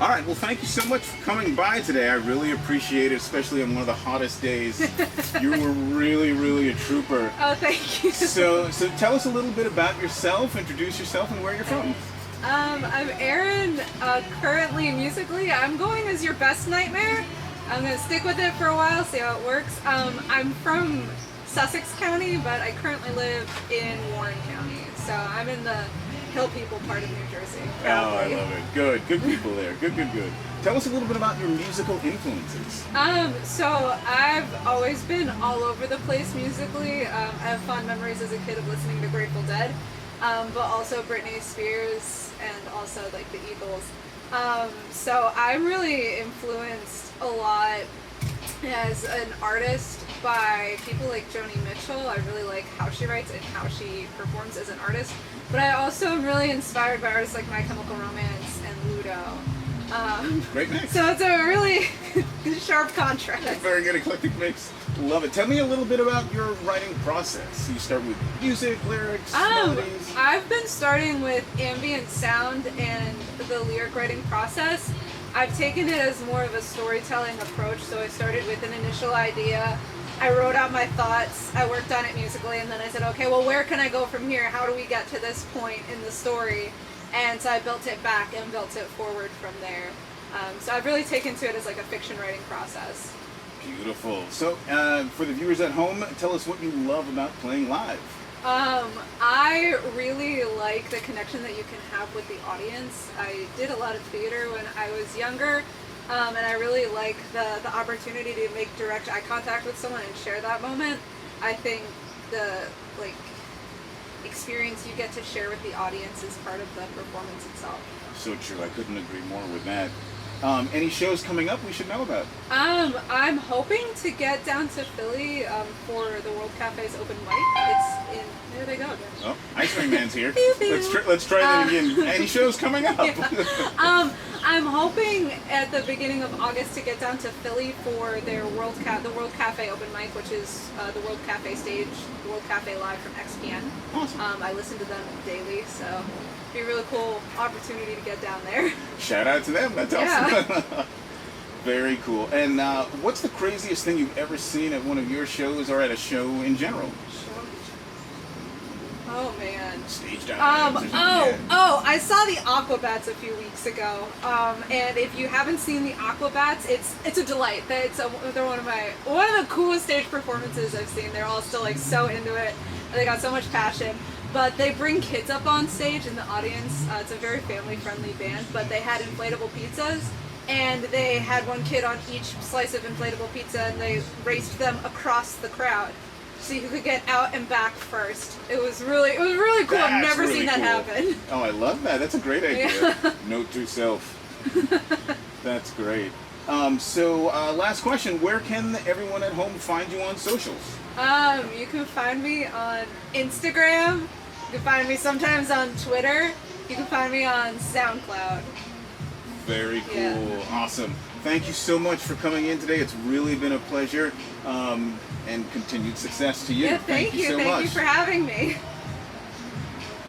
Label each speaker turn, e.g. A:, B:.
A: All right, well, thank you so much for coming by today. I really appreciate it, especially on one of the hottest days. You were really, really a trooper.
B: Oh, thank you.
A: So tell us a little bit about yourself, introduce yourself, and where you're from.
B: I'm Erin. Currently, musically, I'm going as your best nightmare. I'm going to stick with it for a while, see how it works. I'm from Sussex County, but I currently live in Warren County. So I'm in the Hill People part of New Jersey.
A: Proudly. Oh, I love it. Good people there. Good. Tell us a little bit about your musical influences.
B: So I've always been all over the place musically. I have fond memories as a kid of listening to Grateful Dead, but also Britney Spears and also like the Eagles. So I'm really influenced a lot as an artist by people like Joni Mitchell. I really like how she writes and how she performs as an artist. But I also am really inspired by artists like My Chemical Romance and Ludo.
A: Great mix.
B: So it's a really sharp contrast.
A: Very good eclectic mix. Love it. Tell me a little bit about your writing process. You start with music, lyrics, melodies.
B: I've been starting with ambient sound and the lyric writing process. I've taken it as more of a storytelling approach, so I started with an initial idea. I wrote out my thoughts, I worked on it musically, and then I said, okay, well, where can I go from here? How do we get to this point in the story? And so I built it back and built it forward from there. So I've really taken to it as like a fiction writing process.
A: Beautiful. So for the viewers at home, tell us what you love about playing live.
B: I really like the connection that you can have with the audience. I did a lot of theater when I was younger, and I really like the opportunity to make direct eye contact with someone and share that moment. I think the experience you get to share with the audience is part of the performance itself.
A: So true. I couldn't agree more with that. Any shows coming up we should know about?
B: I'm hoping to get down to Philly for the World Cafe's open mic. It's in, there they go again.
A: Oh, Ice Cream Man's here. Let's try that again. Any shows coming up?
B: Yeah. I'm hoping at the beginning of August to get down to Philly for their the World Cafe open mic, which is the World Cafe stage, World Cafe Live from XPN.
A: Awesome.
B: I listen to them daily, so it'd be a really cool opportunity to get down there.
A: Shout out to them. That's awesome. Very cool. And what's the craziest thing you've ever seen at one of your shows or at a show in general?
B: Oh man.
A: Stage dives.
B: I saw the Aquabats a few weeks ago. And if you haven't seen the Aquabats, it's a delight. They're one of the coolest stage performances I've seen. They're all still like so into it. They got so much passion. But they bring kids up on stage in the audience. It's a very family-friendly band, but they had inflatable pizzas, and they had one kid on each slice of inflatable pizza, and they raced them across the crowd. See who could get out and back first. It was really cool. I've never seen that happen.
A: Oh, I love that. That's a great idea. Yeah. Note to self. That's great. Last question. Where can everyone at home find you on socials?
B: You can find me on Instagram. You can find me sometimes on Twitter. You can find me on SoundCloud.
A: Very cool.
B: Yeah.
A: Awesome. Thank you so much for coming in today. It's really been a pleasure. And continued success to you.
B: Yeah, thank you.
A: So much.
B: Thank you for having me.